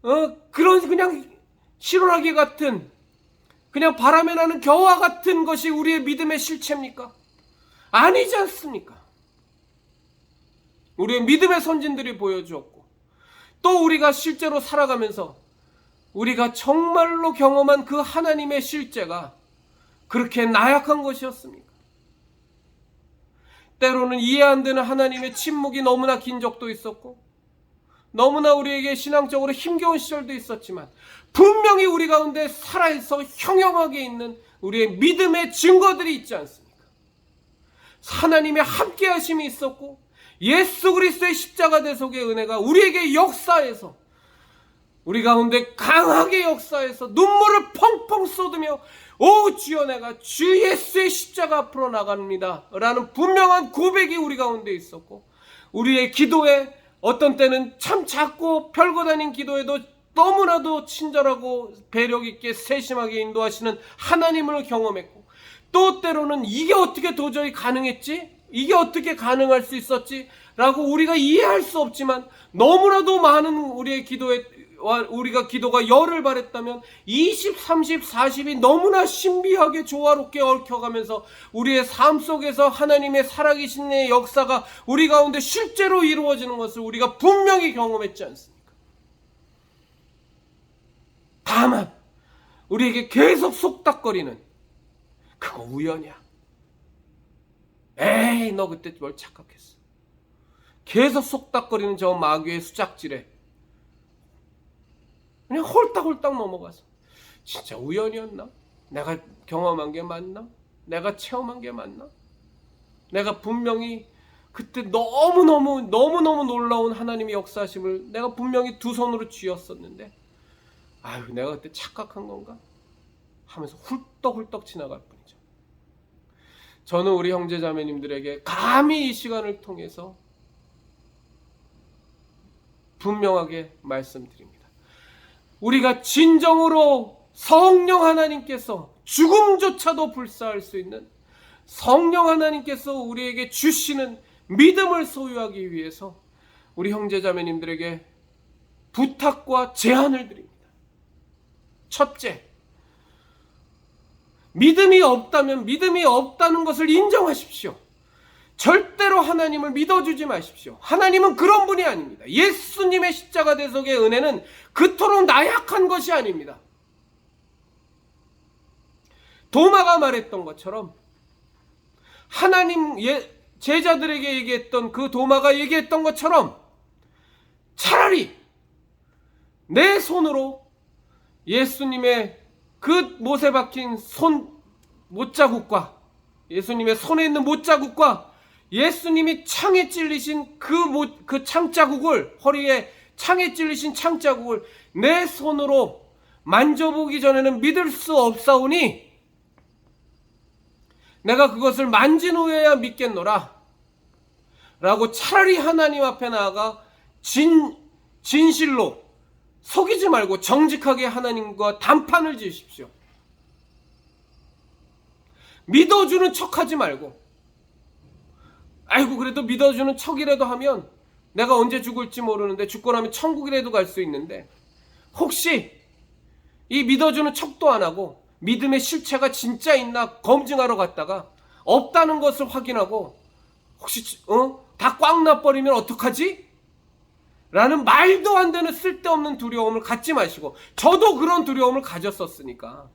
그냥 실오라기 같은, 그냥 바람에 나는 겨와 같은 것이 우리의 믿음의 실체입니까? 아니지 않습니까? 우리의 믿음의 선진들이 보여주었고, 또 우리가 실제로 살아가면서 우리가 정말로 경험한 그 하나님의 실제가 그렇게 나약한 것이었습니까? 때로는 이해 안 되는 하나님의 침묵이 너무나 긴 적도 있었고, 너무나 우리에게 신앙적으로 힘겨운 시절도 있었지만, 분명히 우리 가운데 살아있어 형형하게 있는 우리의 믿음의 증거들이 있지 않습니까? 하나님의 함께 하심이 있었고, 예수 그리스도의 십자가 대속의 은혜가 우리에게 역사해서, 우리 가운데 강하게 역사해서 눈물을 펑펑 쏟으며 오 주여 내가 주 예수의 십자가 앞으로 나갑니다 라는 분명한 고백이 우리 가운데 있었고, 우리의 기도에 어떤 때는 참 작고 별거 아닌 기도에도 너무나도 친절하고 배력 있게 세심하게 인도하시는 하나님을 경험했고, 또 때로는 이게 어떻게 도저히 가능했지? 이게 어떻게 가능할 수 있었지? 라고 우리가 이해할 수 없지만, 너무나도 많은 우리의 우리가 기도가 열을 발했다면 20, 30, 40이 너무나 신비하게 조화롭게 얽혀가면서 우리의 삶 속에서 하나님의 살아계신 역사가 우리 가운데 실제로 이루어지는 것을 우리가 분명히 경험했지 않습니까? 다만 우리에게 계속 속닥거리는 그거 우연이야. 에이 너 그때 뭘 착각했어. 계속 속닥거리는 저 마귀의 수작질에 그냥 홀딱홀딱 넘어가서 진짜 우연이었나? 내가 경험한 게 맞나? 내가 체험한 게 맞나? 내가 분명히 그때 너무너무 놀라운 하나님의 역사하심을 내가 분명히 두 손으로 쥐었었는데, 아유 내가 그때 착각한 건가? 하면서 훌떡훌떡 지나갈 뿐이죠. 저는 우리 형제자매님들에게 감히 이 시간을 통해서 분명하게 말씀드립니다. 우리가 진정으로 성령 하나님께서 죽음조차도 불사할 수 있는 성령 하나님께서 우리에게 주시는 믿음을 소유하기 위해서 우리 형제자매님들에게 부탁과 제안을 드립니다. 첫째, 믿음이 없다면 믿음이 없다는 것을 인정하십시오. 절대로 하나님을 믿어주지 마십시오. 하나님은 그런 분이 아닙니다. 예수님의 십자가 대속의 은혜는 그토록 나약한 것이 아닙니다. 도마가 말했던 것처럼, 하나님 제자들에게 얘기했던 그 도마가 얘기했던 것처럼, 차라리 내 손으로 예수님의 그 못에 박힌 손 못자국과, 예수님의 손에 있는 못자국과 예수님이 창에 찔리신 그 창자국을, 허리에 창에 찔리신 창자국을 내 손으로 만져보기 전에는 믿을 수 없사오니 내가 그것을 만진 후에야 믿겠노라 라고 차라리 하나님 앞에 나아가 진실로 속이지 말고 정직하게 하나님과 단판을 지으십시오. 믿어주는 척하지 말고, 아이고 그래도 믿어주는 척이라도 하면 내가 언제 죽을지 모르는데, 죽고 나면 천국이라도 갈 수 있는데, 혹시 이 믿어주는 척도 안 하고 믿음의 실체가 진짜 있나 검증하러 갔다가 없다는 것을 확인하고 혹시 다 꽉 나버리면 어떡하지? 라는 말도 안 되는 쓸데없는 두려움을 갖지 마시고, 저도 그런 두려움을 가졌었으니까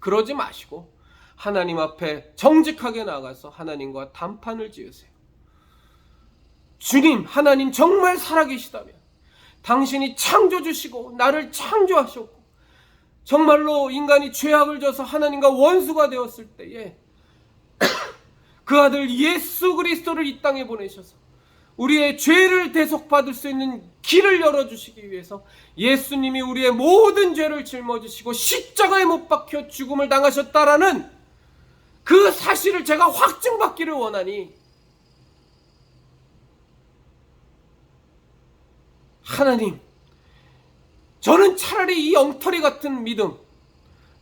그러지 마시고 하나님 앞에 정직하게 나가서 하나님과 단판을 지으세요. 주님, 하나님 정말 살아계시다면 당신이 창조주시고 나를 창조하셨고 정말로 인간이 죄악을 져서 하나님과 원수가 되었을 때에 그 아들 예수 그리스도를 이 땅에 보내셔서 우리의 죄를 대속받을 수 있는 길을 열어주시기 위해서 예수님이 우리의 모든 죄를 짊어지시고 십자가에 못 박혀 죽음을 당하셨다라는 그 사실을 제가 확증받기를 원하니, 하나님, 저는 차라리 이 엉터리 같은 믿음,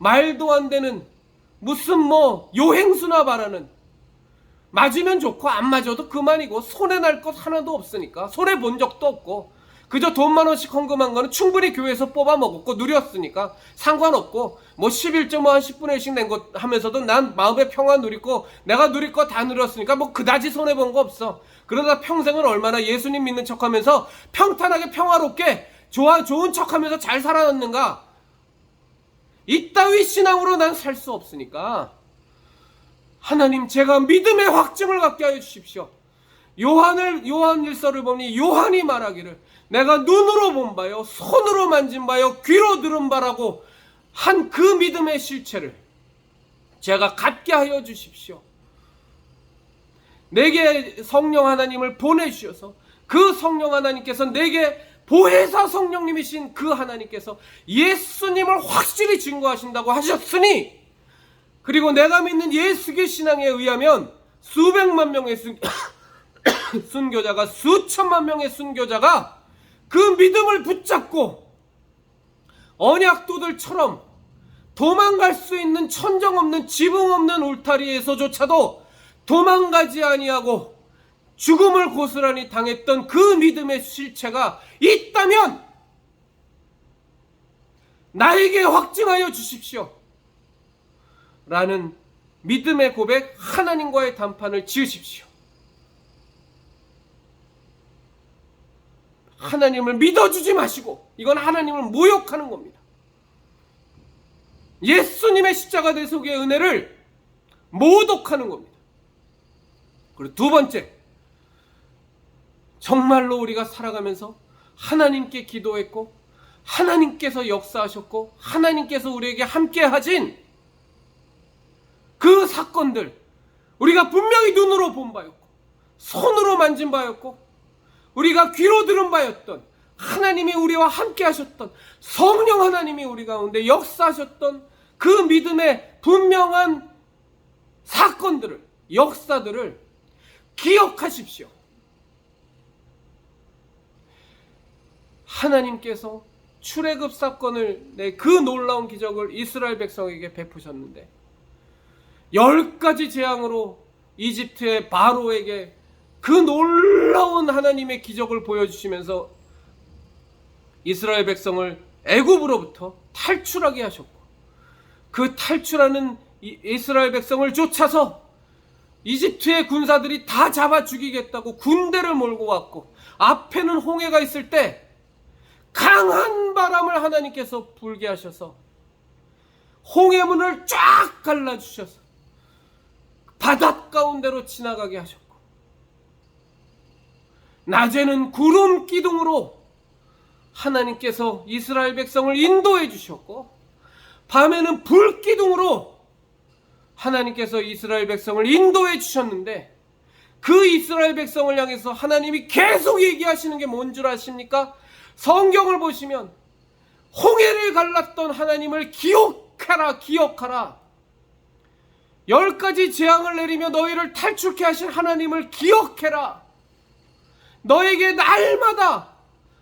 말도 안 되는 무슨 요행수나 바라는, 맞으면 좋고 안 맞아도 그만이고 손해날 것 하나도 없으니까, 손해본 적도 없고 그저 돈 10,000원씩 헌금한 거는 충분히 교회에서 뽑아 먹었고 누렸으니까 상관없고, 11점 한 10분의 1씩 낸 것 하면서도 난 마음의 평화 누리고 내가 누릴 거 다 누렸으니까 그다지 손해본 거 없어. 그러다 평생을 얼마나 예수님 믿는 척하면서 평탄하게 평화롭게 좋은 척하면서 잘 살아났는가. 이따위 신앙으로 난 살 수 없으니까 하나님, 제가 믿음의 확증을 갖게 하여 주십시오. 요한일서를 보니 요한이 말하기를 내가 눈으로 본 바요, 손으로 만진 바요, 귀로 들은 바라고 한 그 믿음의 실체를 제가 갖게 하여 주십시오. 내게 성령 하나님을 보내주셔서 그 성령 하나님께서 내게 보혜사 성령님이신 그 하나님께서 예수님을 확실히 증거하신다고 하셨으니, 그리고 내가 믿는 예수교 신앙에 의하면 수백만 명의 순교자가, 수천만 명의 순교자가 그 믿음을 붙잡고 언약도들처럼 도망갈 수 있는 천정 없는 지붕 없는 울타리에서조차도 도망가지 아니하고 죽음을 고스란히 당했던 그 믿음의 실체가 있다면 나에게 확증하여 주십시오 라는 믿음의 고백, 하나님과의 담판을 지으십시오. 하나님을 믿어주지 마시고, 이건 하나님을 모욕하는 겁니다. 예수님의 십자가 대속의 은혜를 모독하는 겁니다. 그리고 두 번째, 정말로 우리가 살아가면서 하나님께 기도했고 하나님께서 역사하셨고 하나님께서 우리에게 함께 하신 그 사건들, 우리가 분명히 눈으로 본 바였고 손으로 만진 바였고 우리가 귀로 들은 바였던, 하나님이 우리와 함께 하셨던, 성령 하나님이 우리 가운데 역사하셨던 그 믿음의 분명한 사건들을, 역사들을 기억하십시오. 하나님께서 출애굽 사건을, 그 놀라운 기적을 이스라엘 백성에게 베푸셨는데 10가지 재앙으로 이집트의 바로에게 그 놀라운 하나님의 기적을 보여주시면서 이스라엘 백성을 애굽으로부터 탈출하게 하셨고, 그 탈출하는 이스라엘 백성을 쫓아서 이집트의 군사들이 다 잡아 죽이겠다고 군대를 몰고 왔고, 앞에는 홍해가 있을 때 강한 바람을 하나님께서 불게 하셔서 홍해문을 쫙 갈라주셔서 바닷 가운데로 지나가게 하셨고, 낮에는 구름 기둥으로 하나님께서 이스라엘 백성을 인도해 주셨고, 밤에는 불 기둥으로 하나님께서 이스라엘 백성을 인도해 주셨는데, 그 이스라엘 백성을 향해서 하나님이 계속 얘기하시는 게 뭔 줄 아십니까? 성경을 보시면 홍해를 갈랐던 하나님을 기억하라, 기억하라. 10가지 재앙을 내리며 너희를 탈출케 하신 하나님을 기억해라. 너에게 날마다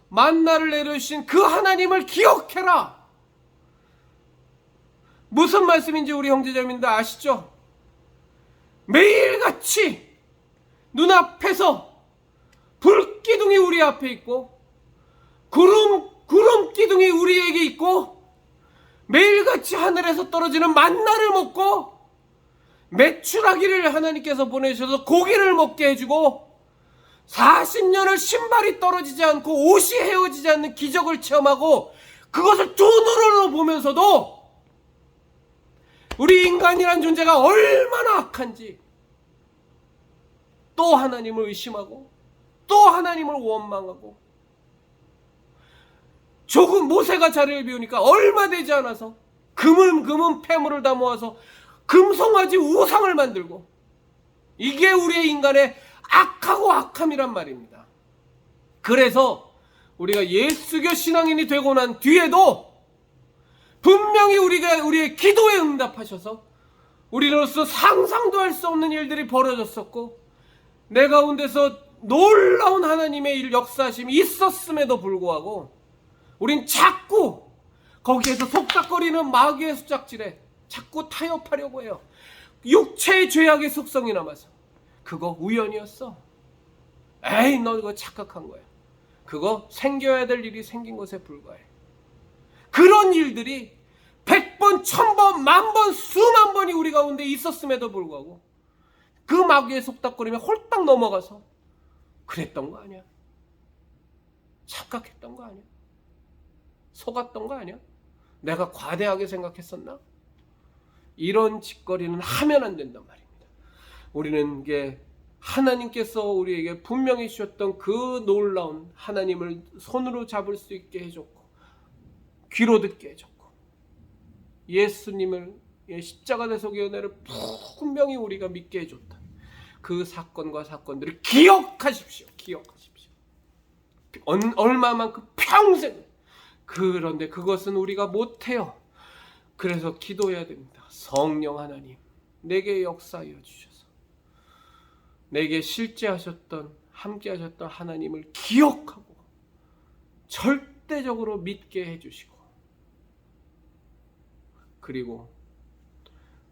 만나를 내려주신 그 하나님을 기억해라. 무슨 말씀인지 우리 형제자매님들 아시죠? 매일같이 눈앞에서 불기둥이 우리 앞에 있고 구름 기둥이 우리에게 있고, 매일같이 하늘에서 떨어지는 만나를 먹고 메추라기를 하나님께서 보내셔서 고기를 먹게 해주고 40년을 신발이 떨어지지 않고 옷이 헤어지지 않는 기적을 체험하고, 그것을 두 눈으로 보면서도 우리 인간이란 존재가 얼마나 악한지 또 하나님을 의심하고 또 하나님을 원망하고, 조금 모세가 자리를 비우니까 얼마 되지 않아서 금은 폐물을 다 모아서 금송아지 우상을 만들고, 이게 우리의 인간의 악하고 악함이란 말입니다. 그래서 우리가 예수교 신앙인이 되고 난 뒤에도 분명히 우리의 기도에 응답하셔서 우리로서 상상도 할 수 없는 일들이 벌어졌었고, 내 가운데서 놀라운 하나님의 일 역사하심이 있었음에도 불구하고 우린 자꾸 거기에서 속닥거리는 마귀의 수작질에 자꾸 타협하려고 해요. 육체의 죄악의 속성이 남아서. 그거 우연이었어. 에이, 너 이거 착각한 거야. 그거 생겨야 될 일이 생긴 것에 불과해. 그런 일들이 100번, 1000번, 만번, 수만 번이 우리 가운데 있었음에도 불구하고 그 마귀의 속닥거림에 홀딱 넘어가서 그랬던 거 아니야? 착각했던 거 아니야? 속았던 거 아니야? 내가 과대하게 생각했었나? 이런 짓거리는 하면 안 된단 말입니다. 우리는 이게 하나님께서 우리에게 분명히 주셨던 그 놀라운 하나님을 손으로 잡을 수 있게 해줬고, 귀로 듣게 해줬고, 예수님을 십자가 대속의 은혜를 분명히 우리가 믿게 해줬다. 그 사건과 사건들을 기억하십시오. 기억하십시오. 얼마만큼 평생. 그런데 그것은 우리가 못해요. 그래서 기도해야 됩니다. 성령 하나님, 내게 역사하여 주셔서 내게 실제 하셨던, 함께 하셨던 하나님을 기억하고 절대적으로 믿게 해주시고, 그리고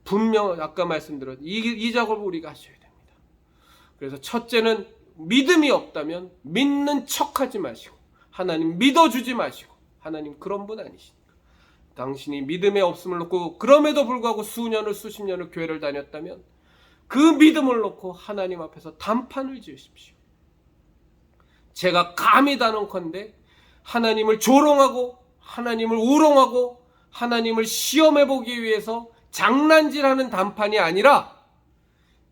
분명 아까 말씀드린 이 작업을 우리가 하셔야 됩니다. 그래서 첫째는 믿음이 없다면 믿는 척하지 마시고, 하나님 믿어주지 마시고, 하나님 그런 분 아니시니까. 당신이 믿음에 없음을 놓고 그럼에도 불구하고 수년을 수십 년을 교회를 다녔다면 그 믿음을 놓고 하나님 앞에서 단판을 지으십시오. 제가 감히 단언컨대 하나님을 조롱하고 하나님을 우롱하고 하나님을 시험해보기 위해서 장난질하는 단판이 아니라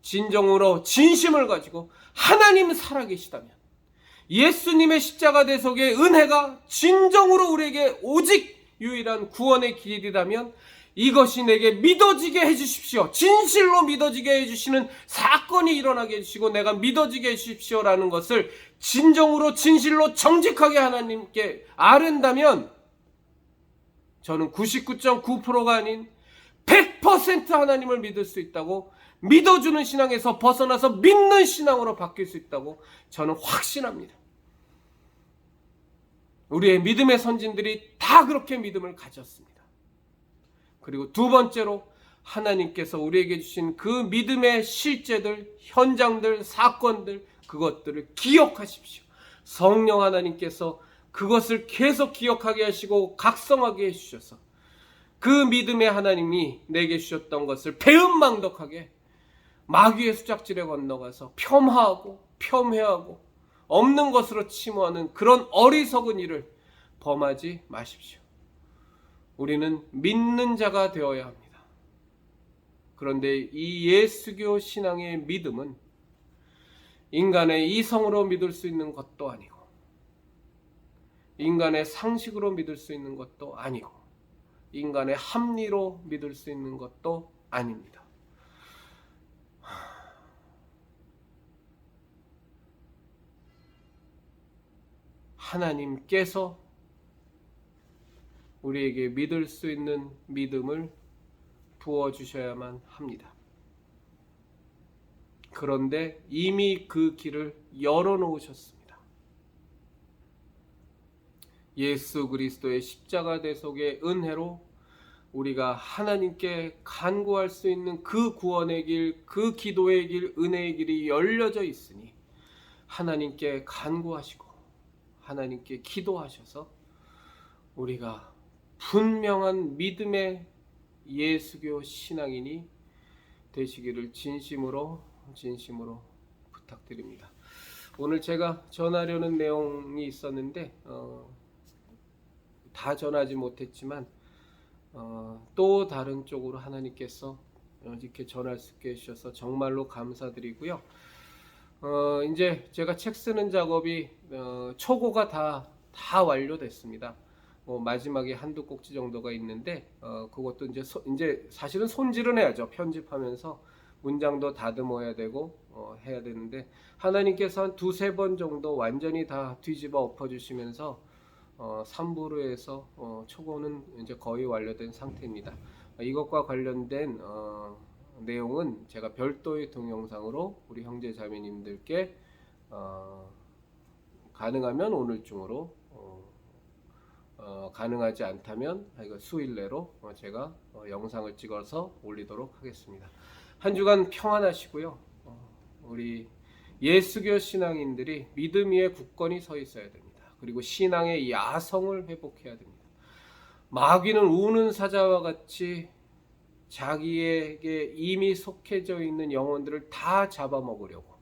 진정으로 진심을 가지고 하나님 살아계시다면, 예수님의 십자가 대속의 은혜가 진정으로 우리에게 오직 유일한 구원의 길이라면 이것이 내게 믿어지게 해주십시오. 진실로 믿어지게 해주시는 사건이 일어나게 해주시고 내가 믿어지게 해주십시오라는 것을 진정으로 진실로 정직하게 하나님께 아른다면, 저는 99.9%가 아닌 100% 하나님을 믿을 수 있다고, 믿어주는 신앙에서 벗어나서 믿는 신앙으로 바뀔 수 있다고 저는 확신합니다. 우리의 믿음의 선진들이 다 그렇게 믿음을 가졌습니다. 그리고 두 번째로 하나님께서 우리에게 주신 그 믿음의 실제들, 현장들, 사건들, 그것들을 기억하십시오. 성령 하나님께서 그것을 계속 기억하게 하시고 각성하게 해주셔서 그 믿음의 하나님이 내게 주셨던 것을 배은망덕하게 마귀의 수작질에 건너가서 폄하하고 폄훼하고 없는 것으로 침호하는 그런 어리석은 일을 범하지 마십시오. 우리는 믿는 자가 되어야 합니다. 그런데 이 예수교 신앙의 믿음은 인간의 이성으로 믿을 수 있는 것도 아니고, 인간의 상식으로 믿을 수 있는 것도 아니고, 인간의 합리로 믿을 수 있는 것도 아닙니다. 하나님께서 우리에게 믿을 수 있는 믿음을 부어주셔야만 합니다. 그런데 이미 그 길을 열어놓으셨습니다. 예수 그리스도의 십자가 대속의 은혜로 우리가 하나님께 간구할 수 있는 그 구원의 길, 그 기도의 길, 은혜의 길이 열려져 있으니 하나님께 간구하시고 하나님께 기도하셔서 우리가 분명한 믿음의 예수교 신앙인이 되시기를 진심으로 부탁드립니다. 오늘 제가 전하려는 내용이 있었는데 다 전하지 못했지만 또 다른 쪽으로 하나님께서 이렇게 전할 수 있게 해주셔서 정말로 감사드리고요. 이제 제가 책 쓰는 작업이 초고가 다 완료됐습니다. 마지막에 한두 꼭지 정도가 있는데 그것도 이제 사실은 손질은 해야죠. 편집하면서 문장도 다듬어야 되고 해야 되는데, 하나님께서 한 두세 번 정도 완전히 다 뒤집어 엎어주시면서 3부로 해서 초고는 이제 거의 완료된 상태입니다. 이것과 관련된 내용은 제가 별도의 동영상으로 우리 형제 자매님들께 가능하면 오늘 중으로 가능하지 않다면 이거 수일 내로 제가 영상을 찍어서 올리도록 하겠습니다. 한 주간 평안하시고요. 우리 예수교 신앙인들이 믿음 위에 굳건히 서 있어야 됩니다. 그리고 신앙의 야성을 회복해야 됩니다. 마귀는 우는 사자와 같이 자기에게 이미 속해져 있는 영혼들을 다 잡아먹으려고,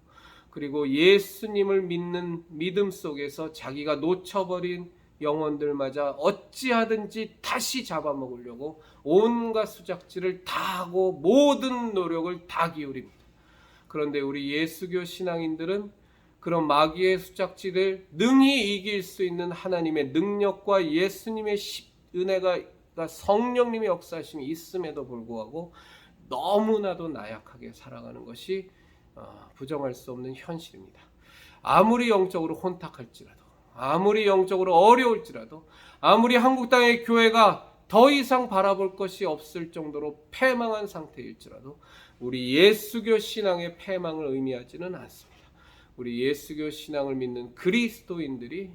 그리고 예수님을 믿는 믿음 속에서 자기가 놓쳐버린 영혼들마저 어찌하든지 다시 잡아먹으려고 온갖 수작질을 다 하고 모든 노력을 다 기울입니다. 그런데 우리 예수교 신앙인들은 그런 마귀의 수작질을 능히 이길 수 있는 하나님의 능력과 예수님의 은혜가, 성령님의 역사심이 있음에도 불구하고 너무나도 나약하게 살아가는 것이 부정할 수 없는 현실입니다. 아무리 영적으로 혼탁할지라도, 아무리 영적으로 어려울지라도, 아무리 한국 땅의 교회가 더 이상 바라볼 것이 없을 정도로 패망한 상태일지라도 우리 예수교 신앙의 패망을 의미하지는 않습니다. 우리 예수교 신앙을 믿는 그리스도인들이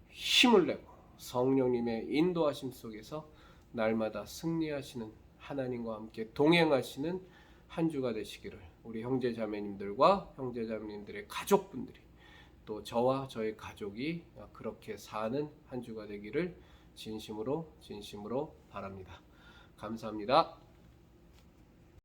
힘을 내고 성령님의 인도하심 속에서 날마다 승리하시는 하나님과 함께 동행하시는 한 주가 되시기를 우리 형제자매님들과 형제자매님들의 가족분들이, 또 저와 저의 가족이 그렇게 사는 한 주가 되기를 진심으로 바랍니다. 감사합니다.